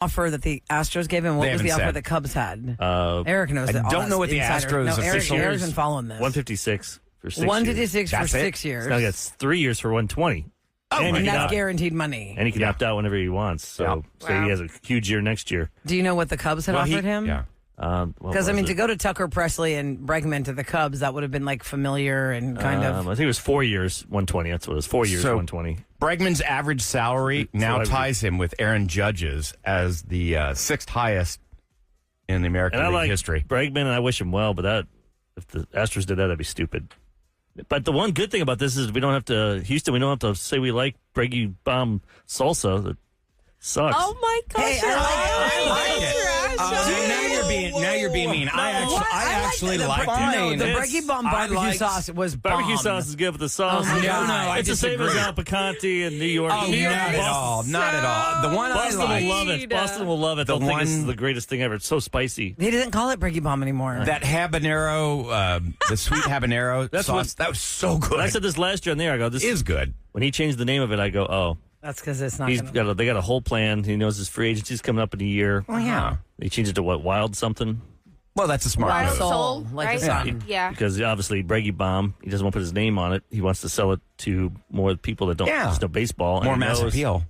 offer that the Astros gave him? What They was the haven't offer said. the Cubs had? Eric knows that. I don't know what the Astros official Eric's been following this. 156 for 6 years. 156 for That's it? 6 years. Now he gets 3 years for 120. Oh, and my that's God. guaranteed money. And he can opt out whenever he wants. So say he has a huge year next year. Do you know what the Cubs had offered him? Yeah. Because, to go to Tucker Presley and Bregman to the Cubs, that would have been like familiar and kind of. I think it was 4 years, 120. That's what it was. 4 years, So, 120. Bregman's average salary now ties him with Aaron Judge's as the sixth highest in the American League history. Bregman, and I wish him well, but if the Astros did that, that'd be stupid. But the one good thing about this is we don't have to say we like Breggy Bomb salsa. That sucks. Oh my gosh! Hey, I like it. Now you're being mean. I actually liked it. The Breggy Bomb barbecue sauce was bomb. Barbecue sauce is good, but the sauce. No, it's the same as Al Picante in New York. Oh, New York, not at all. Not at all. The one Boston I like. will love it. Boston will love it. They'll think this is the greatest thing ever. It's so spicy. He didn't call it Breggy Bomb anymore. That habanero, the sweet habanero sauce, that was so good. I said this last year on there. I go, this is good. When he changed the name of it, I go, oh. That's because it's not. They got a whole plan. He knows his free agency's coming up in a year. Oh, yeah. They changed it to what? Wild something? Well, that's a smart Wild move. Soul, like right? the song. Yeah. Because obviously Breggy Bomb, he doesn't want to put his name on it. He wants to sell it to more people that don't just know baseball. More and mass appeal.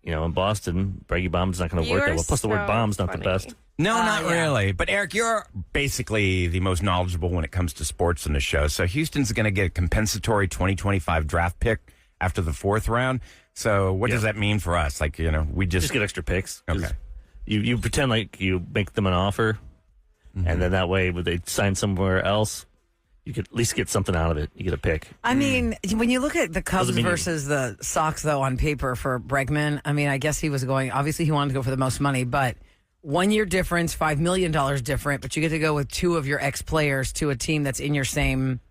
In Boston, Breggy Bomb's not going to work that well. Plus, the word bomb's not the best. No, not really. But, Eric, you're basically the most knowledgeable when it comes to sports in the show. So Houston's going to get a compensatory 2025 draft pick after the fourth round. So what does that mean for us? Like, we just get extra picks. Okay. You pretend like you make them an offer, and then that way, when they sign somewhere else, you could at least get something out of it. You get a pick. I mean, when you look at the Cubs versus the Sox, though, on paper for Bregman, I guess he was going, obviously he wanted to go for the most money, but 1 year difference, $5 million different, but you get to go with two of your ex-players to a team that's in your same,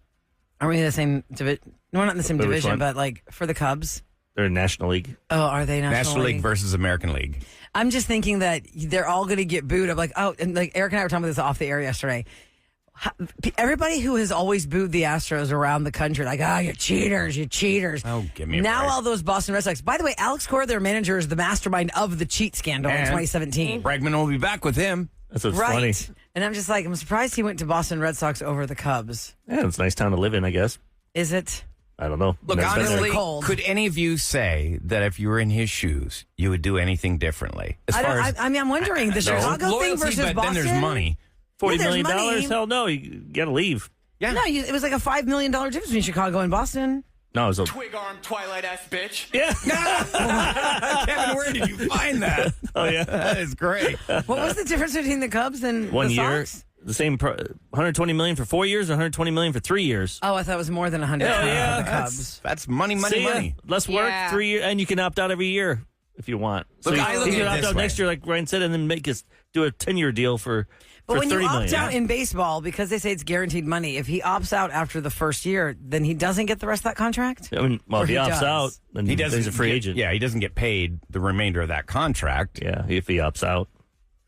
are we in the same division? No, we're not in the same division, but like for the Cubs. They're in National League. Oh, are they National League versus American League? I'm just thinking that they're all going to get booed. I'm like, and like Eric and I were talking about this off the air yesterday. Everybody who has always booed the Astros around the country, like, you cheaters, you cheaters. Oh, give me a Now break. all those Boston Red Sox. By the way, Alex Cora, their manager, is the mastermind of the cheat scandal in 2017. Bregman will be back with him. That's what's funny. And I'm just like, I'm surprised he went to Boston Red Sox over the Cubs. Yeah, it's a nice town to live in, I guess. Is it? I don't know. Look, Never been there. honestly, cold. could any of you say that if you were in his shoes, you would do anything differently? I'm wondering, the Chicago thing versus but Boston? then there's money. $40 there's million? money. Hell no, you got to leave. Yeah. No, it was like a $5 million difference between Chicago and Boston. No, it was a... Twig arm, Twilight ass bitch. Yeah. Kevin, where did you find that? Oh, yeah. That is great. What was the difference between the Cubs and 1 the year. Sox? The same, $120 million for 4 years, or $120 million for 3 years. Oh, I thought it was more than 100 for the Cubs. That's money. See ya. Money. Less work, 3 years, and you can opt out every year if you want. Look, you, I look you can at it opt this out way. next year, like Ryan said, and then do a 10-year deal for But when $30 you opt million. out in baseball, because they say it's guaranteed money, if he opts out after the first year, then he doesn't get the rest of that contract? I mean, well, Or if he he opts does. out, then he's a free agent. Yeah, he doesn't get paid the remainder of that contract. Yeah, if he opts out.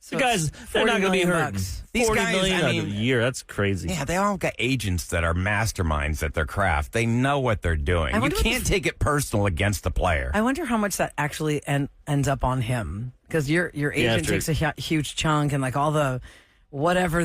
So The guys, they're not going to be hurting. These $40 guys, million I a mean- year, that's crazy. Yeah, they all got agents that are masterminds at their craft. They know what they're doing. I You wonder what can't take it personal against the player. I wonder how much that actually ends up on him. Because your agent takes a huge chunk and like all the whatever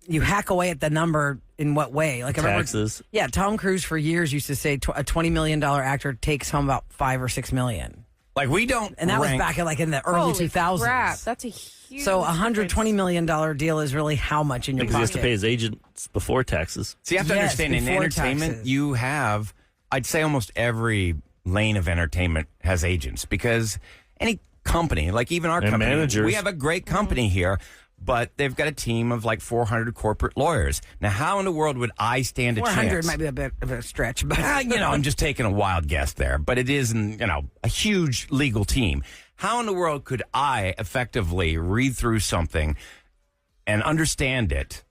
you hack away at the number in what way? Like I remember, Taxes. yeah, Tom Cruise for years used to say a $20 million actor takes home about $5 or $6 million. Like we don't, And that was back in the early Holy 2000s. crap, that's a huge So a $120 difference. million deal is really how much in your Because he has pocket? to pay his agents before taxes. So you have to Yes, understand in before entertainment, taxes. you have, I'd say almost every lane of entertainment has agents because any company, like even our And company, managers. we have a great company here, but they've got a team of like 400 corporate lawyers. Now, how in the world would I stand a 400 chance? might be a bit of a stretch, but I'm just taking a wild guess there, but it is, a huge legal team. How in the world could I effectively read through something and understand it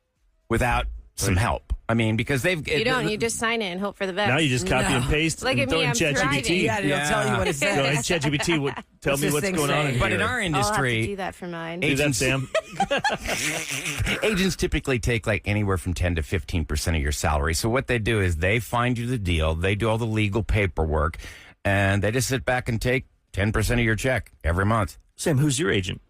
without some help? I mean, because they've... You don't. You just sign it and hope for the best. Now you just copy and paste Look and at throw me, in I'm thriving. ChatGPT. yeah, it'll tell you what it Go ahead, says. ChatGPT, tell What's me this what's thing going on say? in But here. in our I'll have to industry, do that for mine. Do that, Sam. agents typically take like anywhere from 10 to 15% of your salary. So what they do is they find you the deal, they do all the legal paperwork, and they just sit back and take 10% of your check every month. Sam, who's your agent?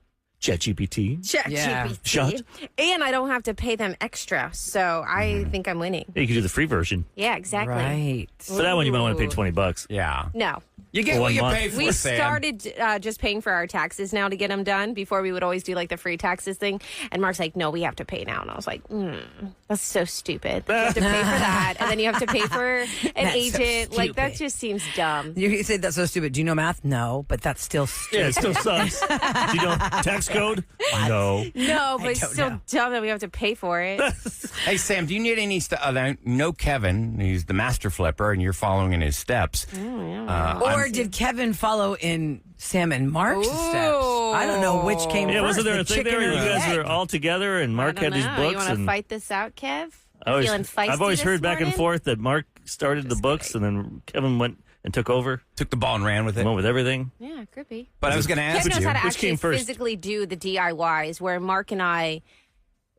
ChatGPT. Yeah. ChatGPT. Shut. And I don't have to pay them extra, so I think I'm winning. Yeah, you can do the free version. Yeah, exactly. Right. For that one, you might want to pay $20. Yeah. No. You get For what 1 you month. pay for, We Sam. started just paying for our taxes now to get them done. Before we would always do like the free taxes thing. And Mark's like, no, we have to pay now. And I was like, that's so stupid. You have to pay for that. And then you have to pay for an That's so agent. Like, that stupid. just seems dumb. You say that's so stupid. Do you know math? No, but that's still stupid. Yeah, it still sucks. Do you know tax code? No. No, but it's don't still know. dumb that we have to pay for it. Hey, Sam, do you need any stuff? I know Kevin. He's the master flipper, and you're following in his steps. Or did Kevin follow in Sam and Mark's steps? I don't know which came Yeah, first. wasn't there the a thing chicken there? or You the guys egg? were all together, and Mark I don't had these know. books. You want to and fight this out, Kev? I Feeling feisty I've always this heard back and morning? forth that Mark started the books, and then Kevin went and took over, Took the ball and ran with it. went with everything. Yeah, creepy. But I was going to ask Kev knows you. how to Which actually came first? physically do the DIYs, where Mark and I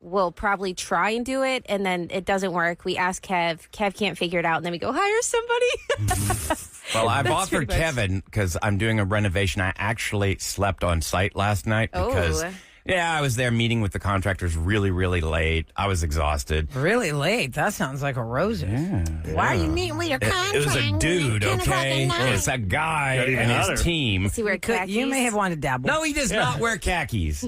will probably try and do it, and then it doesn't work. We ask Kev. Kev can't figure it out, and then we go hire somebody. Well, I've That's offered pretty much- Kevin, because I'm doing a renovation. I actually slept on site last night because, Oh. I was there meeting with the contractors really, really late. I was exhausted. Really late. That sounds like a roses. Why are you meeting with your contract? It was a dude, 10 o'clock at okay? night? It's a guy Got even and his hotter. team. See where You may have wanted to dabble. No, he does not wear khakis.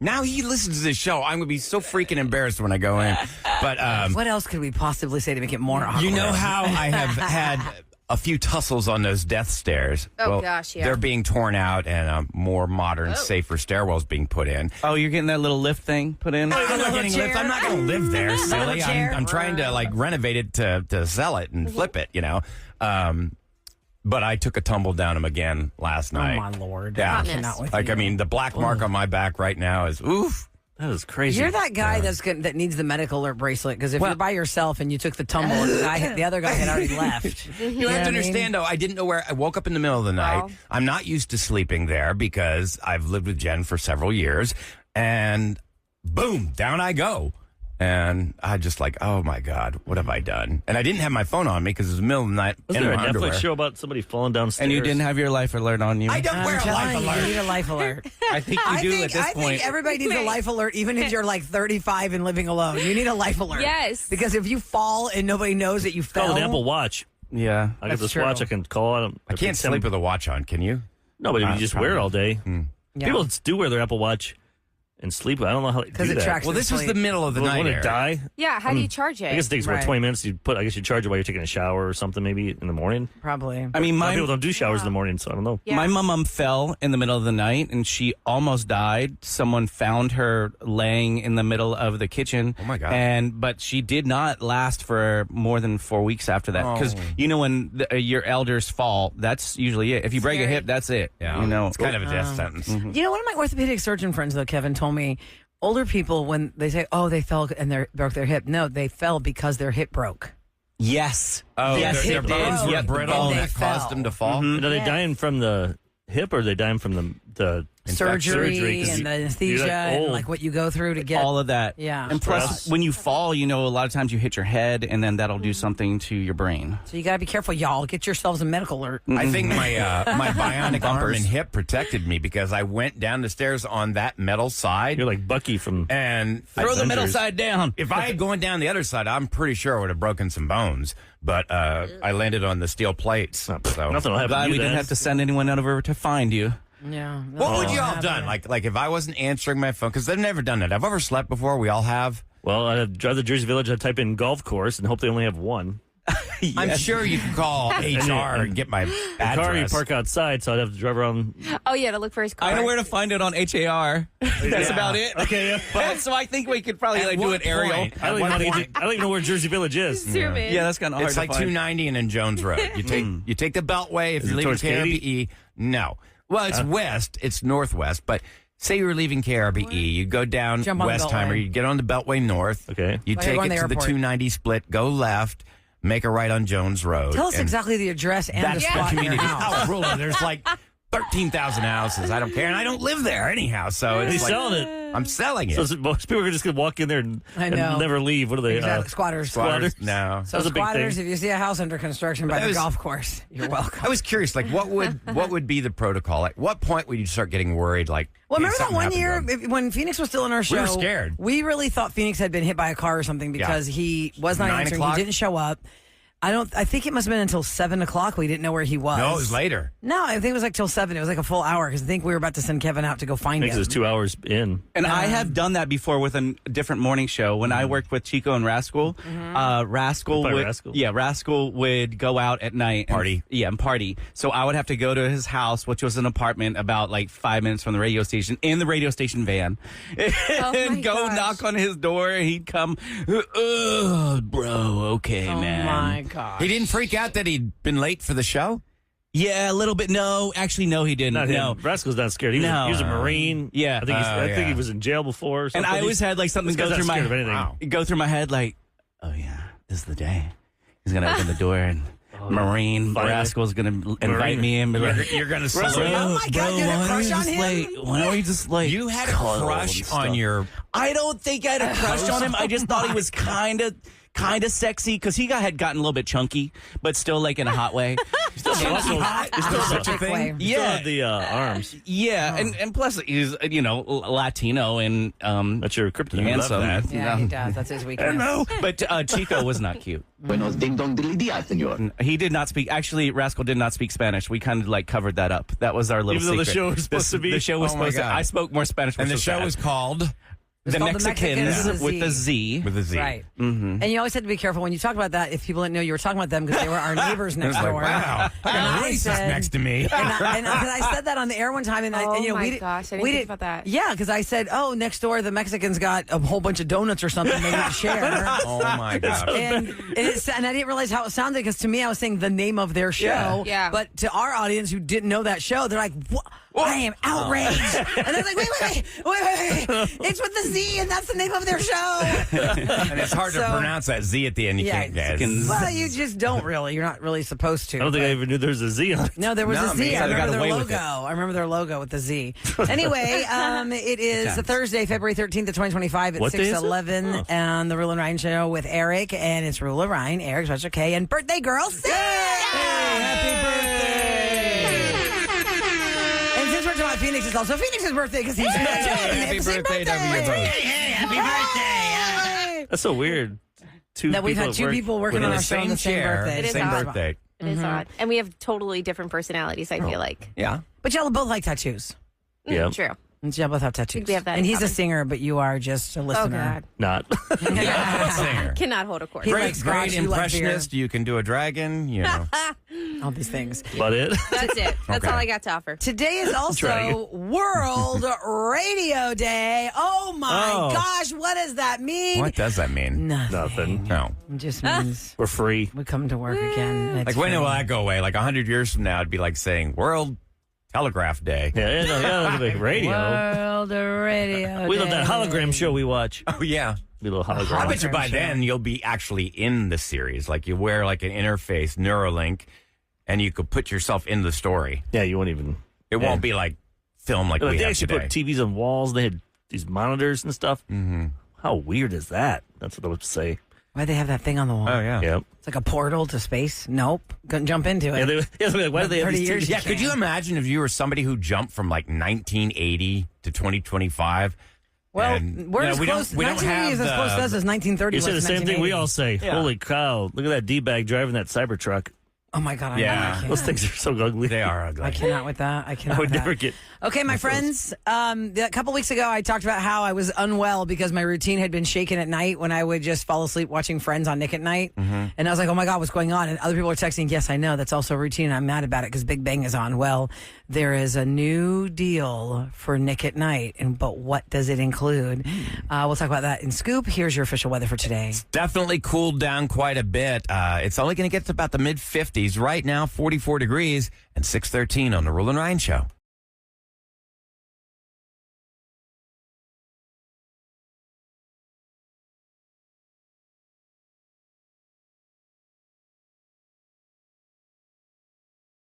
Now he listens to this show. I'm going to be so freaking embarrassed when I go in. But What else could we possibly say to make it more awkward? you know how I have had a few tussles on those death stairs? Oh, gosh, yeah. They're being torn out and a more modern, safer stairwells being put in. Oh, you're getting that little lift thing put in? I'm not getting chair. lift. I'm not going to live there, silly. chair. I'm trying to renovate it to sell it and flip it, But I took a tumble down them again last Oh, night. my Lord. Yeah. I cannot with Like, you. I mean, the black mark on my back right now is oof. That is crazy. You're that guy that needs the medical alert bracelet because if you're by yourself and you took the tumble and the other guy had already left. You have to understand, though, I didn't know where I woke up in the middle of the night. Oh. I'm not used to sleeping there because I've lived with Jen for several years. And boom, down I go. And I just like, oh my God, what have I done? And I didn't have my phone on me because it was the middle of the night. Was in there a my Netflix underwear. show about somebody falling downstairs? And you didn't have your life alert on you? I don't wear a life You alert. need a life alert. I think you do at this I point. think everybody needs a life alert, even if you're like 35 and living alone. You need a life alert. Yes. Because if you fall and nobody knows that you fell. Call an Apple Watch. Yeah. I got That's this true. watch I can call on. I can't sleep with a watch on, can you? No, but if you just wear it all day. Yeah. People do wear their Apple Watch and sleep. I don't know how they do Because it that. tracks Well, this was the middle of the night. When it Eric. die, Yeah, how do you charge it? I guess it takes Right. about 20 minutes. I guess you charge it while you're taking a shower or something, maybe in the morning. Probably. I mean, A lot of people my don't do showers in the morning, so I don't know. Yeah. my mom fell in the middle of the night and she almost died. Someone found her laying in the middle of the kitchen. Oh, my God. But she did not last for more than 4 weeks after that. Because when your elders fall, that's usually it. If you break a Scary. hip, that's it. Yeah. You know, It's kind of a death sentence. You know, one of my orthopedic surgeon friends, though, Kevin, told me older people, when they say, oh, they fell and they broke their hip. No, they fell because their hip broke. Yes. Oh, Yes, their it bones is. were Yep, the brittle bone. that They caused fell. them to fall. And are they Yes. dying from the hip or are they dying from the Surgery 'cause and the you're anesthesia like and old. like what you go through to get. All of that. Yeah. And plus, Stress. when you fall, a lot of times you hit your head and then that'll do something to your brain. So you got to be careful, y'all. Get yourselves a medical alert. I think my my bionic arm Bumpers. and hip protected me because I went down the stairs on that metal side. You're like Bucky from And Throw the middle Avengers. side down. if I had gone down the other side, I'm pretty sure I would have broken some bones. But I landed on the steel plates. So nothing will happen Glad to you we didn't then. have to send anyone over to find you. Yeah. what would you all have have done? Like if I wasn't answering my phone, because I've never done that. I've overslept before. We all have. Well, I drive to Jersey Village. I type in golf course and hope they only have one. I'm sure you can call HR and get my The car you address. park outside, so I'd have to drive around. Oh, yeah, to look for his car. I know where to find it on HAR. That's Yeah. about it. Okay, yeah. But so I think we could probably At do what an aerial. point? I don't, even know how to get I don't even know where Jersey Village is. Zoom in. Yeah, that's kind of hard It's to like find. 290 and then Jones Road. You take the Beltway if Is you're it leaving towards Katy? KRBE. No. Well, it's west. It's northwest. But say you were leaving KRBE, you go down Jump on the Westheimer, Beltway. you get on the Beltway north. Okay. You Like take going it to to the the airport. 290 split, go left, make a right on Jones Road. Tell us and exactly the address and the That's the spot in your community. house. Oh, Roula, there's like 13,000 houses. I don't care. And I don't live there anyhow. So He's it's like, selling it. I'm selling it. So most people are just going to walk in there and never leave. What are they? Exactly. Squatters. No. So squatters, if you see a house under construction by the golf course, you're welcome. I was curious, like, what would be the protocol? At what point would you start getting worried? Like, well, remember that one year when Phoenix was still in our show? We were scared. We really thought Phoenix had been hit by a car or something because he was not 9 answering. o'clock? He didn't show up. I think it must have been until 7 o'clock. We didn't know where he was. No, it was later. No, I think it was like till 7. It was like a full hour because I think we were about to send Kevin out to go find him. It was 2 hours in. And I have done that before with a different morning show. When I worked with Chico and Rascal, Rascal would go out at night. Party. And party. So I would have to go to his house, which was an apartment about like 5 minutes from the radio station, in the radio station van. And go knock on his door, and he'd come, bro, okay, man. Oh, my God. He didn't freak out that he'd been late for the show? Yeah, a little bit. No, actually, no, he didn't. Not no. him. Rascal's not scared. He was a Marine. Yeah. I think he was in jail before or something. And I always had like something go through my head like, oh yeah, this is the day. He's going to open the door and Marine Rascal's going to invite me in. You're going to salute. Oh my God, you had a crush on him? Why don't we just like... You had a crush on your... I don't think I had a crush on him. I just thought he was kind of sexy because he had gotten a little bit chunky, but still like in a hot way. Still hot. Is there such a thing? Yeah. Still had the arms. Yeah, and plus he's Latino and that's your kryptonite. Handsome. Yeah, he does. That's his weakness. No, but Chico was not cute. Buenos ding dong dilly dia, senor. He did not speak. Actually, Rascal did not speak Spanish. We kind of like covered that up. That was our little secret. Even though the show was supposed to be. The show was supposed to. I spoke more Spanish. And the show was called The Mexicans with the Z. With a Z. Right. Mm-hmm. And you always had to be careful when you talk about that if people didn't know you were talking about them because they were our neighbors next door. Like, wow. I got a racist next to me. And I said that on the air one time. And gosh, I didn't think about that. Yeah, because I said, oh, next door the Mexicans got a whole bunch of donuts or something they need to share. Oh, my God. And I didn't realize how it sounded because to me I was saying the name of their show. Yeah. But to our audience who didn't know that show, they're like, what? I am outraged. And they're like, wait. It's with the Z, and that's the name of their show. And it's hard to pronounce that Z at the end. You can't guess. Well, you just don't really. You're not really supposed to. I don't think I even knew there was a Z on it. No, there was a Z. I remember their logo. I remember their logo with the Z. Anyway, it is Thursday, February 13th, 2025 at 6:11 on the Roula and Ryan Show with Eric. And it's Roula, Ryan, Eric, Special K, and birthday girl, Sam! Happy birthday! Phoenix is also Phoenix's birthday because he's happy birthday, happy birthday. That's so weird. That we've had two people working on our show on the same birthday. It is same odd. birthday. It is odd. And we have totally different personalities, I feel like. Yeah. But y'all both like tattoos. Yeah. True. And y'all both have tattoos. We have that and in he's a common. singer, but you are just a listener. Oh, God. Not. Singer. Cannot hold a chord. He Great, likes scotch, great you like impressionist. You can do a dragon, you know. all these things. But it. That's it. That's Okay. all I got to offer. Today is also World Radio Day. Oh my gosh, what does that mean? What does that mean? Nothing. No. It just means We're free. we come to work again. It's Like, when free. will that go away? Like 100 years from now, it'd be like saying World Telegraph Day. Yeah, the radio. World Radio We love Day. that hologram show we watch. Oh, yeah. We little hologram. I bet you by show. then you'll be actually in the series. Like, you wear like an interface, Neuralink, and you could put yourself in the story. Yeah, you won't even. It won't be like film like we They have actually today. put TVs on walls. They had these monitors and stuff. Mm-hmm. How weird is that? That's what I would say. Why they have that thing on the wall? Oh, yeah. Yep. It's like a portal to space. Nope. Couldn't jump into it. Why do they have 30 these years TVs? Yeah, could you imagine if you were somebody who jumped from like 1980 to 2025? Well, And, we're you know, as we close. don't- we don't 1980 have is as close to the- us as 1930 You was say the same thing we 1980. all say. Yeah. Holy cow. Look at that D-bag driving that Cybertruck. Oh my God! Yeah. Those things are so ugly. They are ugly. I cannot with that. I cannot. I would with never that. get. Okay, my friends. A couple weeks ago, I talked about how I was unwell because my routine had been shaken at night when I would just fall asleep watching Friends on Nick at Night, and I was like, "Oh my God, what's going on?" And other people are texting, "Yes, I know. That's also routine. And I'm mad about it because Big Bang is on." Well, there is a new deal for Nick at Night, but what does it include? We'll talk about that in Scoop. Here's your official weather for today. Definitely cooled down quite a bit. It's only going to get to about the mid 50s right now, 44 degrees, and 6:13 on the Roula and Ryan Show.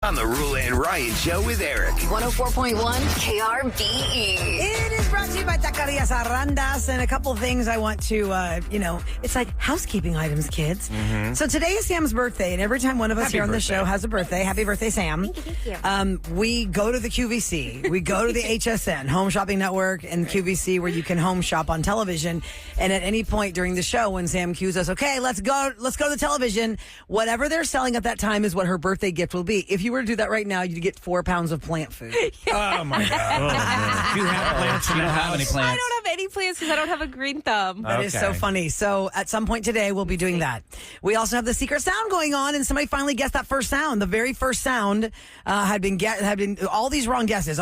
On the Roula and Ryan Show with Eric. 104.1 KRBE. It is brought to you by Taco Zacarías Arrandas, and a couple things I want to, it's like housekeeping items, kids. So today is Sam's birthday, and every time one of us here on the show has a birthday, happy birthday, Sam. Thank you. We go to the QVC, we go to the HSN, Home Shopping Network, and QVC, where you can home shop on television. And at any point during the show, when Sam cues us, okay, let's go to the television, whatever they're selling at that time is what her birthday gift will be. If you were to do that right now, you'd get 4 pounds of plant food. Oh, my God. Do you have plants? You don't have any plants? I don't have any plants because I don't have a green thumb. That is so funny. So at some point today, we'll be doing that. We also have the secret sound going on, and somebody finally guessed that first sound. The very first sound had been all these wrong guesses,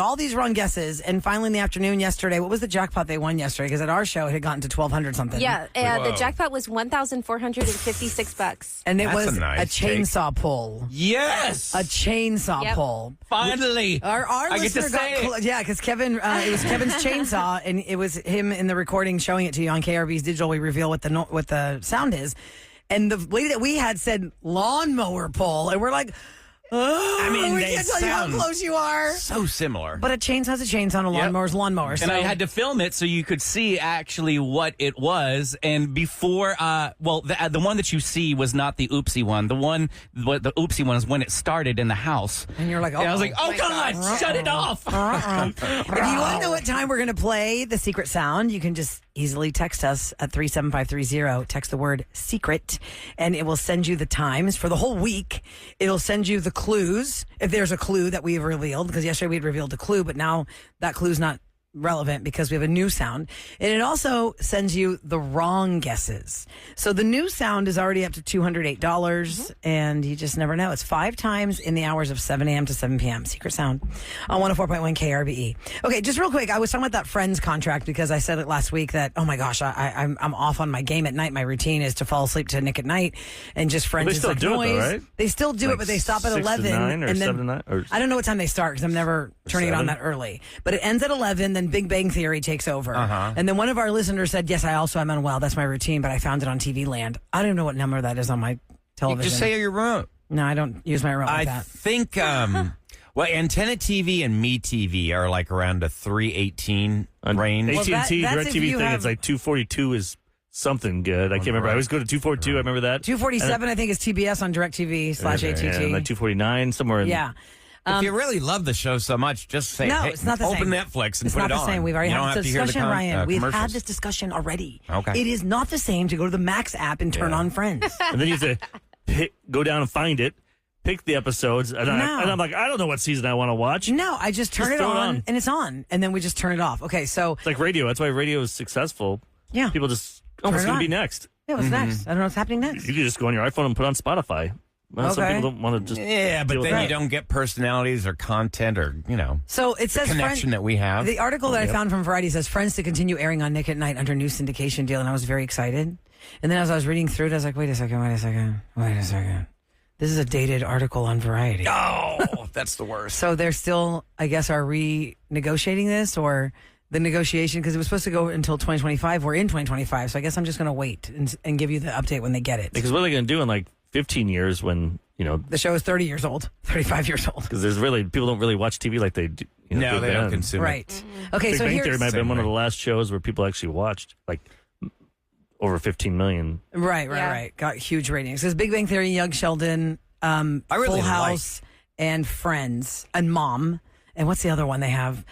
and finally in the afternoon yesterday, what was the jackpot they won yesterday? Because at our show, it had gotten to 1,200 something. Yeah, the jackpot was $1,456. And it That's was a nice chainsaw pull. Yes. A chainsaw pull. Finally. Our I get to listener say it. yeah, because Kevin, it was Kevin's chainsaw, and it was him in the recording showing it to you on KRV's digital. We reveal what the sound is, and the lady that we had said lawnmower pull, and we're like, oh, we they can't tell you how sound close you are. so similar. But a chainsaw's a chainsaw, and a lawnmower's a lawnmower. And So I had to film it so you could see actually what it was. And before, the one that you see was not the oopsie one. The oopsie one is when it started in the house. and you're like, And I was like, oh my God, shut it off. If you want to know what time we're going to play the secret sound, you can just easily text us at 37530. Text the word secret, and it will send you the times for the whole week. It'll send you the clues, if there's a clue that we've revealed, because yesterday we had revealed a clue, but now that clue's not relevant because we have a new sound. And it also sends you the wrong guesses. So the new sound is already up to $208, and you just never know. It's 5 times in the hours of 7 a.m. to 7 p.m. Secret sound on 104.1 KRBE. Okay, just real quick, I was talking about that Friends contract because I said it last week that, oh my gosh, I'm off on my game at night. My routine is to fall asleep to Nick at Night, and just Friends They is still like do it, noise. though, right? They still do it, but they stop at 6 to 11. 9 or and then 7 to 9? Or I don't know what time they start because I'm never turning it on 7? that early. But it ends at 11, then Big Bang Theory takes over. And then one of our listeners said, yes, I also am unwell. That's my routine, but I found it on TV Land. I don't even know what number that is on my television. Just say your remote. No, I don't use my remote like I that. think, well, Antenna TV and Me TV are like around a 318 range. AT&T, that's if DirecTV you thing, have- it's like 242 is something good. I can't remember. I always go to 242. I remember that. 247, I think, is TBS on DirecTV / AT&T. And like 249 somewhere in Yeah. If you really love the show so much, just say, No, hey, it's not the open same. Netflix and It's put not it the on. same. We've already You don't had have this to hear the discussion, Ryan. We've had commercials. this discussion already. Okay. It is not the same to go to the Max app and turn on Friends. And then you have to go down and find it, pick the episodes, and I'm like, I don't know what season I want to watch. No, I just turn Just it throw it on, on. and it's on, and then we just turn it off. Okay, so It's like radio. That's why radio is successful. yeah. People just, what's Turn it going to be on. next? Yeah, what's next? I don't know what's happening next. You can just go on your iPhone and put on Spotify. Well, Some Okay. people don't want to just. Yeah, but deal with then that. you don't get personalities or content or, So it says connection that we have. The article that I found from Variety says Friends to continue airing on Nick at Night under new syndication deal, and I was very excited. And then as I was reading through it, I was like, wait a second. This is a dated article on Variety. Oh, that's the worst. So they're still, I guess, are renegotiating this or the negotiation because it was supposed to go until 2025. We're in 2025, so I guess I'm just going to wait and give you the update when they get it. Because what are they going to do in like 15 years when, The show is 30 years old, 35 years old. because there's really, people don't really watch TV like they do. No, did they don't then. consume it. Right. Okay, Big so Bang here's... Theory might have been Same one of way. the last shows where people actually watched, like over 15 million. Right. Yeah. Got huge ratings. There's Big Bang Theory, Young Sheldon, really Full House, and Friends, and Mom. And what's the other one they have?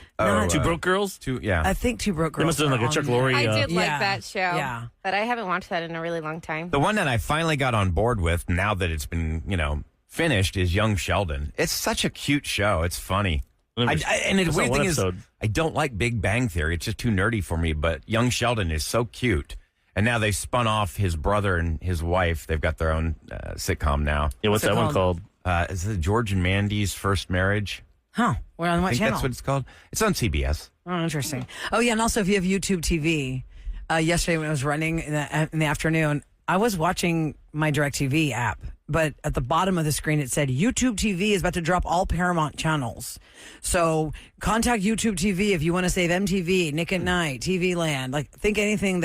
Two Broke Girls? I think Two Broke Girls. They must have done are like a Chuck on there. Lorre. I did like Yeah. that show. Yeah. But I haven't watched that in a really long time. The one that I finally got on board with now that it's been, finished is Young Sheldon. It's such a cute show. It's funny. And the Just weird one thing is, episode. I don't like Big Bang Theory. It's just too nerdy for me. But Young Sheldon is so cute. And now they spun off his brother and his wife. They've got their own sitcom now. Yeah, what's What's it that one called? Is it George and Mandy's First Marriage? Huh. We're on what I think channel? that's what it's called. It's on CBS. Oh, interesting. Oh, yeah, and also if you have YouTube TV, yesterday when it was running in the afternoon, I was watching my DirecTV app, but at the bottom of the screen it said YouTube TV is about to drop all Paramount channels. So contact YouTube TV if you want to save MTV, Nick at Night, TV Land. Like think anything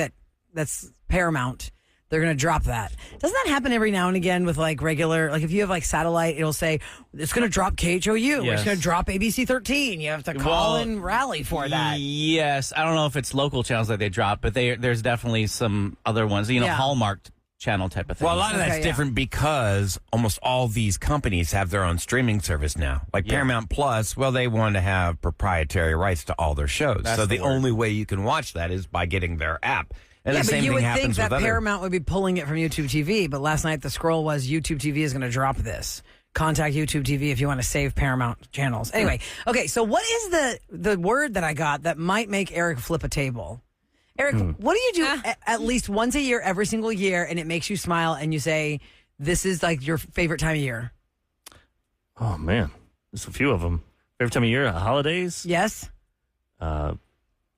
that's Paramount. they're going to drop that. Doesn't that happen every now and again with like regular, like if you have like satellite, it'll say it's going to drop KHOU, Yes. it's going to drop ABC 13. You have to call and rally for that. Yes, I don't know if it's local channels that they drop, but there's definitely some other ones, Hallmark channel type of thing. Well, a lot of that's different because almost all these companies have their own streaming service now. Like Paramount Plus, well, they want to have proprietary rights to all their shows. That's so the the word. only way you can watch that is by getting their app. And the But same you thing would think happens that with other. Paramount would be pulling it from YouTube TV, but last night the scroll was YouTube TV is going to drop this. Contact YouTube TV if you want to save Paramount channels. Anyway, okay, so what is the word that I got that might make Eric flip a table? Eric, what do you do at least once a year, every single year, and it makes you smile and you say, this is like your favorite time of year? Oh, man. There's a few of them. Every time of year, holidays. Yes? Go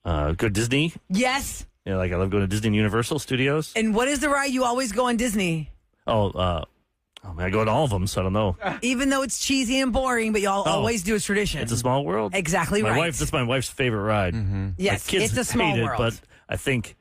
to Disney. Yes. Yeah, like I love going to Disney and Universal Studios. And what is the ride you always go on Disney? Oh, man, I go to all of them, so I don't know. Even though it's cheesy and boring, but y'all always do a tradition. It's a Small World. Exactly my right. Wife, that's my wife's favorite ride. Yes, my kids it's a small hate world. it, but I think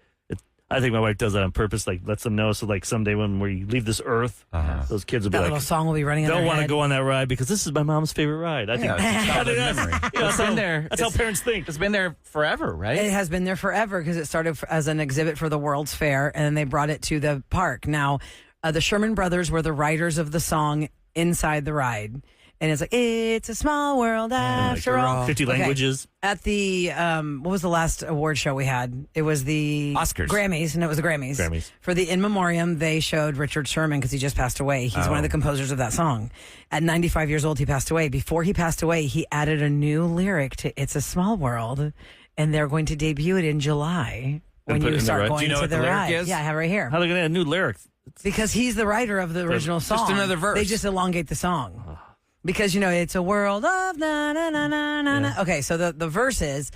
my wife does that on purpose. Like lets them know, so like someday when we leave this earth, those kids will that be little like, song will be running in don't their want to head. go on that ride because this is my mom's favorite ride. I think Yeah, it's a childhood memory. It's been there. That's how parents think. It's been there forever, right? It has been there forever because it started as an exhibit for the World's Fair, and then they brought it to the park. Now, the Sherman Brothers were the writers of the song inside the ride. And it's like, it's a small world after all. 50 Okay. languages. At the, what was the last award show we had? It was the Oscars. Grammys, and it was the Grammys. Grammys. For the In Memoriam, they showed Richard Sherman because he just passed away. He's one of the composers of that song. At 95 years old, he passed away. Before he passed away, he added a new lyric to It's a Small World, and they're going to debut it in July when put it you in the start ride? going Do you know to what the the lyric ride. is? Yeah, I have it right here. How are they going to add a new lyric? Because he's the writer of the original song. another verse. They just elongate the song. Because, it's a world of na na na na na na. Okay, so the verse is,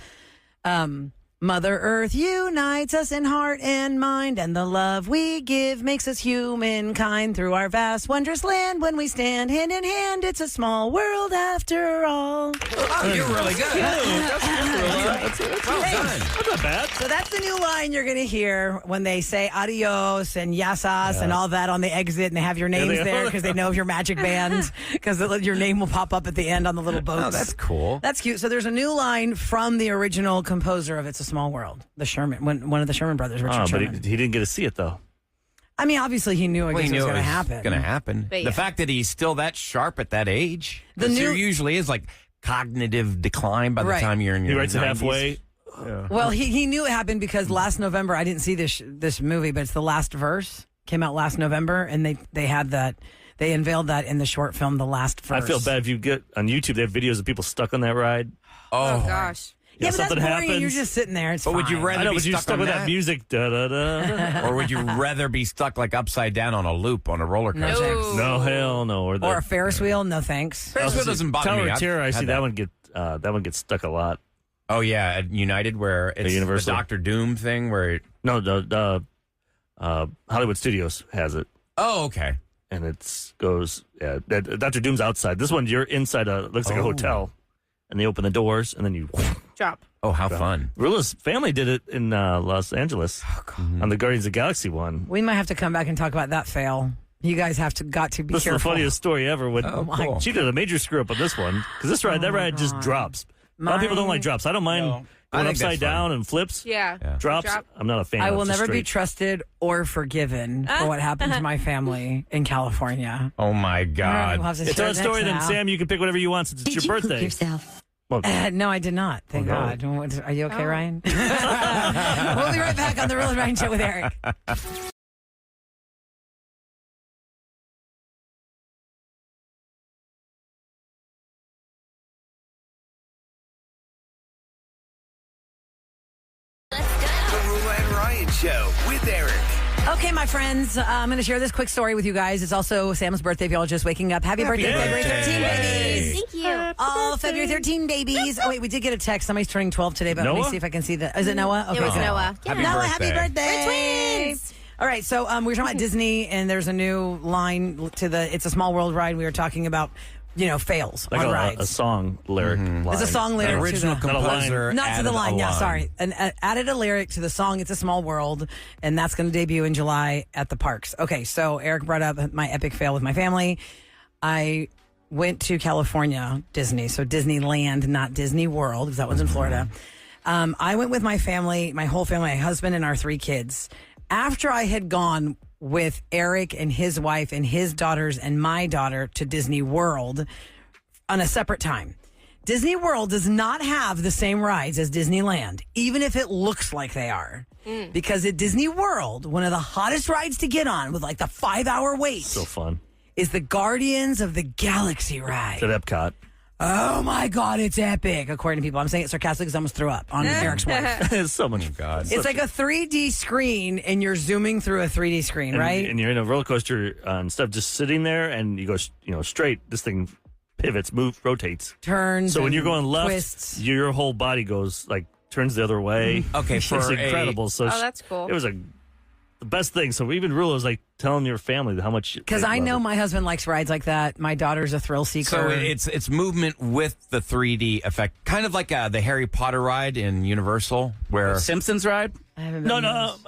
Mother Earth unites us in heart and mind, and the love we give makes us humankind. Through our vast, wondrous land, when we stand hand in hand, it's a small world after all. Oh, you're really good. That's not bad. So that's the new line you're going to hear when they say adios and yasas and all that on the exit, and they have your names they- there because they know of your magic band, because your name will pop up at the end on the little boats. Oh, that's cool. That's cute. So there's a new line from the original composer of It's a Small World, the Sherman, one of the Sherman brothers, Richard But Sherman. he didn't get to see it, though. I mean, obviously he knew, Well, it he was knew going to it was happen. going to happen. But The yeah. fact that he's still that sharp at that age, The there new- usually is like cognitive decline by the Right. time you're in your He writes it 90s. halfway. Well, he knew it happened because last November, I didn't see this movie, but it's the last verse, came out last November, and they had that, they unveiled that in the short film, The Last Verse. I feel bad if you get on YouTube, they have videos of people stuck on that ride. Oh, gosh. Yeah, but that's something boring. happens. You're just sitting there. It's But would you fine. rather I know, be but you're stuck stuck on with that that? music. Da, da, da. Or would you rather be stuck like upside down on a loop on a roller No, coaster? thanks. No, hell no. Or a Ferris wheel? No, thanks. Ferris wheel doesn't bother Tower me. of I've Terror, I had see that one gets stuck a lot. Oh yeah, at United where it's the Universal. Doctor Doom thing where. No, the Hollywood Studios has it, Oh okay. and it goes. Yeah, Dr. Doom's outside. This one, you're inside looks like a hotel, and they open the doors, and then you Drop. Oh how fun. Roula's family did it in Los Angeles on the Guardians of the Galaxy one. We might have to come back and talk about that fail. You guys got to be This is the careful. funniest story ever. When Oh, cool. she did a major screw up on this one because that ride just drops. A lot of people don't like drops. I don't mind I going think upside that's down and flips. Yeah. Drops. Drop. I'm not a fan. I of will just never be straight. trusted or forgiven for what happened to my family in California. Oh my All right, God. we'll have to It's share our story. next Then now. Sam, you can pick whatever you want since it's your birthday. Well, No, I did not. Thank no. God. Are you okay, Ryan? We'll be right back on the Real and Ryan Show with Eric. The Roula and Ryan Show with Eric. Okay, my friends, I'm going to share this quick story with you guys. It's also Sam's birthday if y'all are just waking up. Happy birthday, February 13, babies. Thank you. Oh, February 13, babies. Oh, wait, we did get a text. Somebody's turning 12 today, but let me Noah? see if I can see that. Is it Noah? Okay, It was good. Noah. Happy Noah, birthday. happy birthday. We're twins. All right, so we were talking about Disney, and there's a new line to the It's a Small World ride. We were talking about fails Like on rides. a song lyric. It's a song lyric. The original to the, composer not to the added line. a Yeah, line. sorry. And added a lyric to the song "It's a Small World," and that's going to debut in July at the parks. Okay, so Eric brought up my epic fail with my family. I went to California Disney, so Disneyland, not Disney World, because that one's in Florida. I went with my family, my whole family, my husband and our 3 kids. After I had gone with Eric and his wife and his daughters and my daughter to Disney World on a separate time. Disney World does not have the same rides as Disneyland, even if it looks like they are. Because at Disney World, one of the hottest rides to get on with like the 5-hour wait So fun. is the Guardians of the Galaxy ride. At Epcot. Oh my God, it's epic, according to people. I'm saying it sarcastically because I almost threw up on Eric's wife. It's so much God. It's like a 3D screen and you're zooming through a 3D screen, right? And you're in a roller coaster instead of just sitting there and you go straight. This thing pivots, rotates. Turns. So when you're going left, twists. your whole body goes turns the other way. Okay, it's for incredible. So that's cool. It was the best thing. So even Roula was like telling your family how much. Because they I love know it. my husband likes rides like that. My daughter's a thrill seeker. So it's movement with the 3D effect, kind of like the Harry Potter ride in Universal, where Simpsons ride? I haven't No,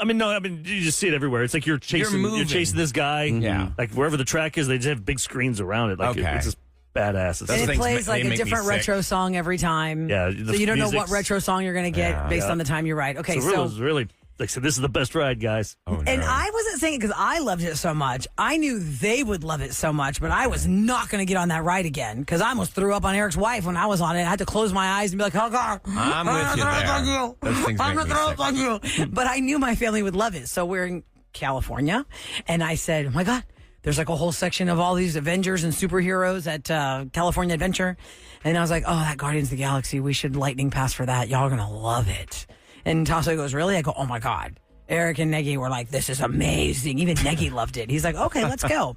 been no. I mean, you just see it everywhere. It's like you're chasing moving. this guy. Yeah. Like wherever the track is, they just have big screens around it. Like Okay. it's just badass. It's and it things plays they like a make me different sick. retro song every time. Yeah, So the you don't know what music's- retro song you're going to get based on the time you ride. Okay, so Roula's really like said, this is the best ride, guys. And I wasn't saying it because I loved it so much. I knew they would love it so much, but I was not going to get on that ride again because I almost threw up on Eric's wife when I was on it. I had to close my eyes and be like, oh, God. I'm with you there. Those things I'm make going to me throw up sick. on you. But I knew my family would love it. So we're in California, and I said, oh, my God. There's like a whole section of all these Avengers and superheroes at California Adventure. And I was like, oh, that Guardians of the Galaxy, we should lightning pass for that. Y'all are going to love it. And Tasso goes, really? I go, oh, my God. Eric and Negi were like, this is amazing. Even Negi loved it. He's like, okay, let's go.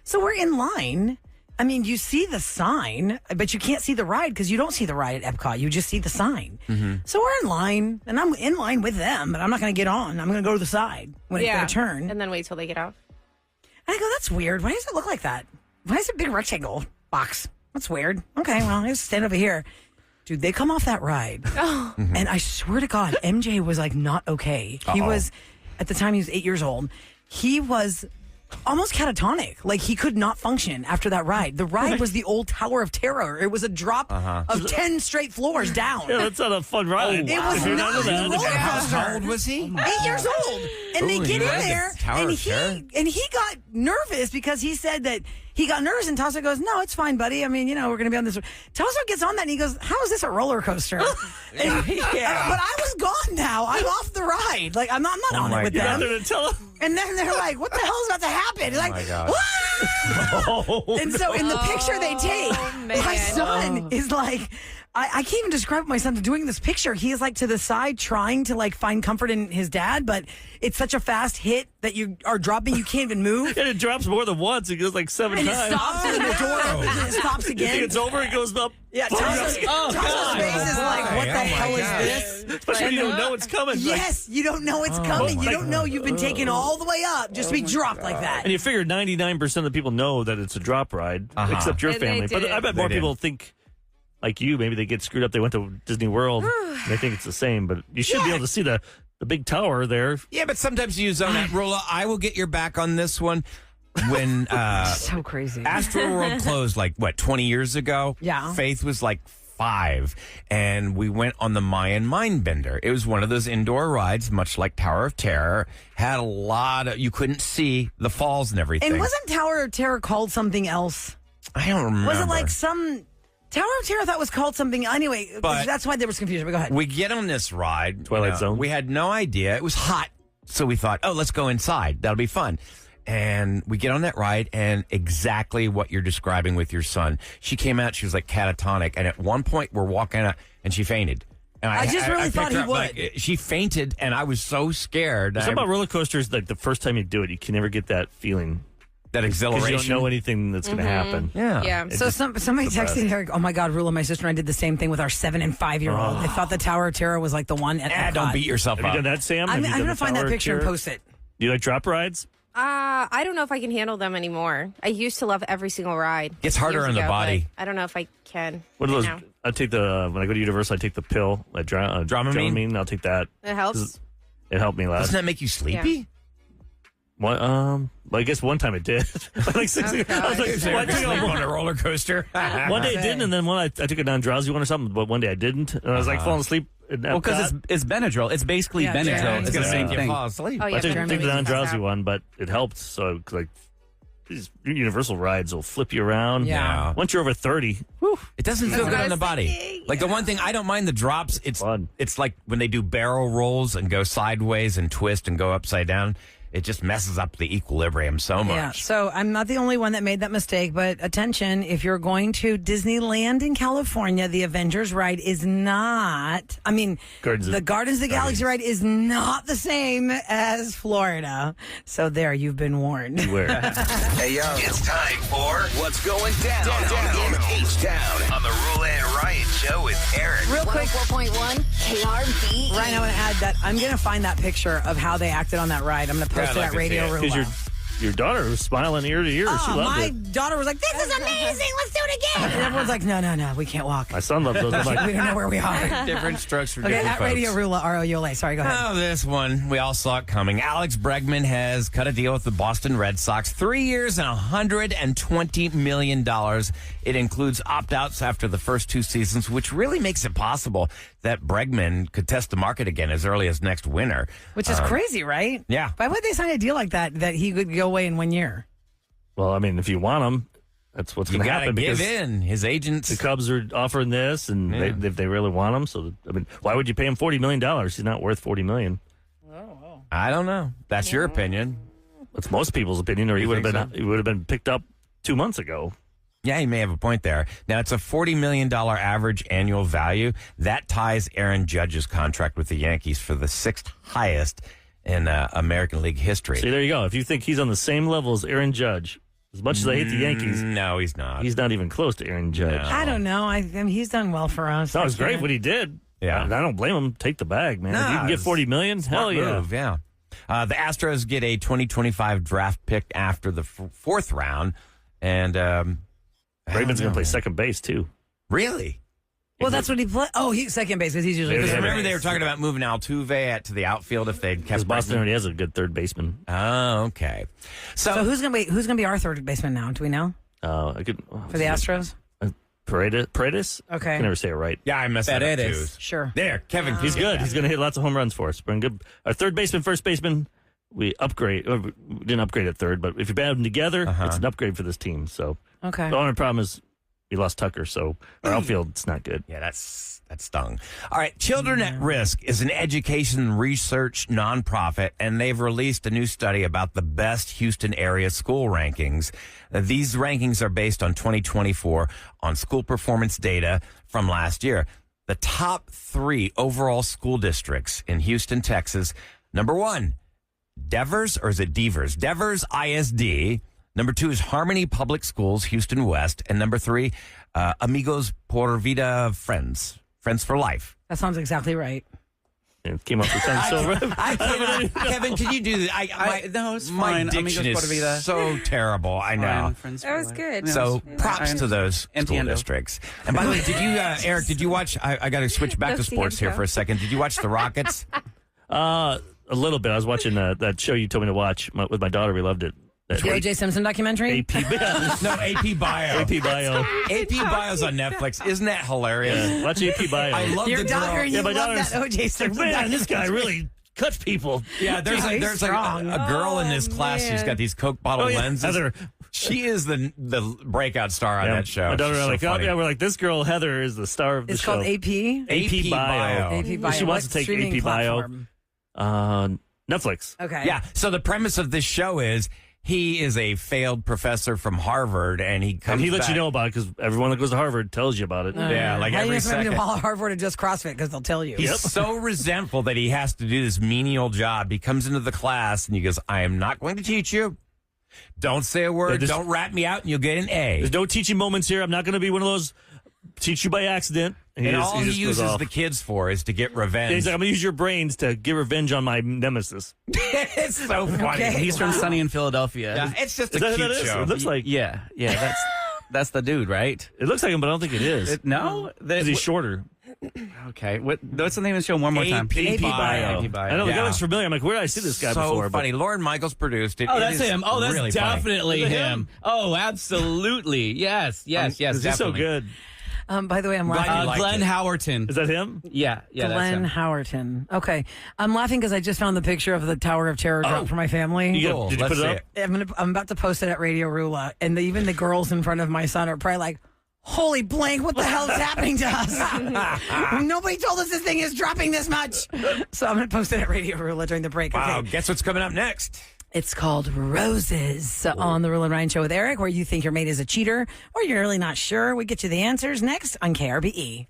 So we're in line. I mean, you see the sign, but you can't see the ride because you don't see the ride at Epcot. You just see the sign. So we're in line, and I'm in line with them, but I'm not going to get on. I'm going to go to the side when it's going to turn. And then wait till they get off. And I go, that's weird. Why does it look like that? Why is it a big rectangle box? That's weird. Okay, well, I just stand over here. Dude, they come off that ride. And I swear to God, MJ was like not okay. He was, at the time he was 8 years old. He was almost catatonic. Like he could not function after that ride. The ride was the old Tower of Terror. It was a drop of 10 straight floors down. Yeah, that's not a fun ride. It was If you're not into a that. roller How coaster. old was he? 8 years old. And they Ooh, get you in read the there Tower and of Terror? he got nervous because he said that he got nervous and Tasso goes, no, it's fine, buddy. I mean, we're going to be on this. Tasso gets on that and he goes, how is this a roller coaster? But I was gone now. I'm off the ride. Like, I'm not on my it with You got them. there to tell him. And then they're like, what the hell is about to happen? It's like, my God. "Ah!" And so in the picture they take, my man. son is like, I can't even describe what my son's doing in this picture. He is like to the side trying to like find comfort in his dad, but it's such a fast hit that you are dropping, you can't even move. And it drops more than once. It goes like 7 And it times. stops and the door opens and it stops You think again. it's over, it goes up. Yeah, Tasso's face is like, what the hell is this? Especially when you don't know it's coming. Like, Yes, you don't know it's coming. You don't know you've been taken all the way up just to be dropped like that. and you figure 99% of the people know that it's a drop ride, except your And they family. But did. I bet more They did. people think, like you, maybe they get screwed up. They went to Disney World. and they think it's the same. But you should be able to see the big tower there. Yeah, but sometimes you zone out. Rolla, I will get your back on this one. When So crazy. Astro World closed, 20 years ago? Yeah. Faith was like 5, and we went on the Mayan Mind Bender. It was one of those indoor rides, much like Tower of Terror. Had a lot of, you couldn't see the falls and everything. And wasn't Tower of Terror called something else? I don't remember. Was it like some Tower of Terror? I thought was called something. Anyway, But- that's why there was confusion. But go ahead. We get on this ride. Twilight Zone. We had no idea. It was hot. So we thought, oh, let's go inside. That'll be fun. And we get on that ride, and exactly what you're describing with your son. She came out, she was like catatonic. And at one point, we're walking out, and she fainted. And I just really thought picked her he up, would. she fainted, and I was so scared. Something about roller coasters, like the first time you do it, you can never get that feeling. That Because exhilaration. you don't know anything that's going to happen. Yeah. Yeah. So somebody texted Eric, oh my God, Rula, my sister and I did the same thing with our 7 and 5-year-old. I thought the Tower of Terror was like the one at Epcot. Don't beat yourself Have you up. done that, Sam? I'm Have you going done to the find that Tower of picture and Terror? post it. Do you like drop rides? I don't know if I can handle them anymore. I used to love every single ride. Gets harder years on the ago, body. but I don't know if I can. What are those? now. I take when I go to Universal, I take the pill, like Dramamine. I'll take that. It helps. It helped me last. Doesn't that make you sleepy? What? Well, I guess one time it did. Like 60, I was like, Sleep on a roller coaster. one day it didn't, and then I took a non-drowsy one or something, but one day I didn't, and I was like falling asleep. Well, because it's Benadryl. It's basically Yeah, Benadryl. it's It's gonna the same make you thing. fall asleep. Oh, I yeah, took Germany the can pass non-drowsy out. one, but it helped. So, like, these Universal rides will flip you around. Yeah. Once you're over 30, whew, It doesn't feel what good I on the was body. thinking, Like the one thing, I don't mind the drops. It's Fun. It's like when they do barrel rolls and go sideways and twist and go upside down. It just messes up the equilibrium so much. Yeah, so I'm not the only one that made that mistake, but attention, if you're going to Disneyland in California, the Avengers ride is not, Gardens of- the Gardens of the Galaxy ride is not the same as Florida. So there, you've been warned. where? Hey, yo. It's time for What's Going Down, in H-Town on the Roula and Ryan Show with Eric. Real quick, 104.1 KRB. Ryan, I want to add that I'm going to find that picture of how they acted on that ride. I'm going to post Yeah, I'd it like at to see Radio it. Because Roula. your daughter was smiling ear to ear. She Oh, loved my it. daughter was like, "This is amazing! Let's do it again!" And everyone's like, "No, we can't walk. My son loved those. I'm We like, don't know where we are." Different strokes for Okay, different at folks. Radio Roula, ROULA. Sorry, go ahead. Oh, this one. We all saw it coming. Alex Bregman has cut a deal with the Boston Red Sox. 3 years and $120 million. It includes opt-outs after the first 2 seasons, which really makes it possible that Bregman could test the market again as early as next winter. Which is crazy, right? yeah. Why would they sign a deal like that he could go away in 1 year? well, I mean, if you want him, that's what's You going to got to happen give because in. His agents. the Cubs are offering this, and if they really want him, so I mean, why would you pay him $40 million? He's not worth $40 million. I don't know. That's your opinion. That's most people's opinion, or he You would have think been he would have been picked up 2 months ago. Yeah, you may have a point there. Now, it's a $40 million average annual value. That ties Aaron Judge's contract with the Yankees for the 6th highest in American League history. See, there you go. If you think he's on the same level as Aaron Judge, as much as I hate the Yankees, No, he's not. he's not even close to Aaron Judge. No. I don't know. I mean, he's done well for us. That was great what he did. Yeah. And I don't blame him. Take the bag, man. If you Nah, can get it's $40 million, hell Smart yeah. move, yeah. The Astros get a 2025 draft pick after the 4th round. And Bregman's going to play second base, too. Really? Well, that's what he played. Oh, he's second base because he's usually. Yeah, Because yeah, remember they were talking about moving Altuve to the outfield if they'd Because kept Boston Bregman? already has a good third baseman. Oh, okay. So who's gonna be our third baseman now? Do we know I could for the Astros? Paredes? Okay. I can never say it right. Yeah, I messed that up too. Paredes. Sure. There, Kevin. He's good. He's going to hit lots of home runs for us. Bring good. Our third baseman, first baseman, we upgrade. Or we didn't upgrade at third, but if you bat them together, it's an upgrade for this team. So Okay. the only problem is we lost Tucker, so our outfield's not good. Yeah, that stung. All right, Children at Risk is an education research nonprofit, and they've released a new study about the best Houston area school rankings. These rankings are based on 2024 on school performance data from last year. The top 3 overall school districts in Houston, Texas. Number 1, Devers, or is it Devers? Devers ISD. Number 2 is Harmony Public Schools, Houston West. And number 3, Amigos Por Vida Friends for Life. That sounds exactly right. It came up with something so I cannot, Kevin, can you do that? No, it's my fine. diction Amigos Por Vida. is so terrible. I know. Fine, friends That for was life. good. Yeah, So it's- props I to those school Entiendo. districts. And by the way, did you, Eric, did you watch, I got to switch back to sports here for a second. Did you watch the Rockets? a little bit. I was watching that show you told me to watch with my daughter. We loved it. The O.J. Simpson documentary? AP, No, AP Bio. AP Bio. AP Bio's on Netflix. Isn't that hilarious? Yeah, watch AP Bio. I love Your the daughter, girl. you Yeah, my love daughter's that O.J. Simpson Man, this guy documentary. really cuts people. Yeah, there's He's like strong. a girl in this class who's got these Coke bottle lenses. Heather. She is the breakout star on Yeah, that show. My daughter She's were so like, funny. we're like, this girl Heather is the star of the It's show. called AP? AP Bio. AP Bio. She wants What to take streaming AP Bio. platform? Netflix. Okay. Yeah. So the premise of this show is he is a failed professor from Harvard, and he comes And he lets you back- know about it because everyone that goes to Harvard tells you about it. Yeah, like How do you every expect me to second. follow Harvard or just CrossFit? Because they'll tell you. He's so resentful that he has to do this menial job. He comes into the class and he goes, I am not going to teach you. Don't say a word. Yeah, Don't rat me out and you'll get an A. There's no teaching moments here. I'm not going to be one of those teach you by accident. And all he just goes uses off. the kids for is to get revenge. He's like, I'm going to use your brains to get revenge on my nemesis. It's so funny. Okay. He's from Sunny in Philadelphia. Yeah, it's just a Is that who cute that is? show. It looks like Yeah, that's the dude, right? it looks like him, but I don't think it is. No, Because he's shorter. okay. What's the name of the show? One more time. AP Bio. AP Bio. I know the guy Yeah. looks familiar. I'm like, where did I see this guy so before? But- funny. Lauren Michaels produced it. Oh, It that's is him. Oh, that's really funny. definitely Is it him. him? Oh, absolutely. Yes, He's so definitely. good. By the way, I'm laughing. you liked Glenn it. Howerton. Is that him? Yeah, that's Glenn him. Howerton. Okay. I'm laughing because I just found the picture of the Tower of Terror drop for my family. You Cool. did you Let's put it see up? I'm about to post it at Radio Roula, and even the girls in front of my son are probably like, "Holy blank! What the hell is happening to us? Nobody told us this thing is dropping this much." So I'm going to post it at Radio Roula during the break. Wow, Okay. guess what's coming up next? It's called Roses on the Roula and Ryan Show with Eric, where you think your mate is a cheater or you're really not sure. We get you the answers next on KRBE.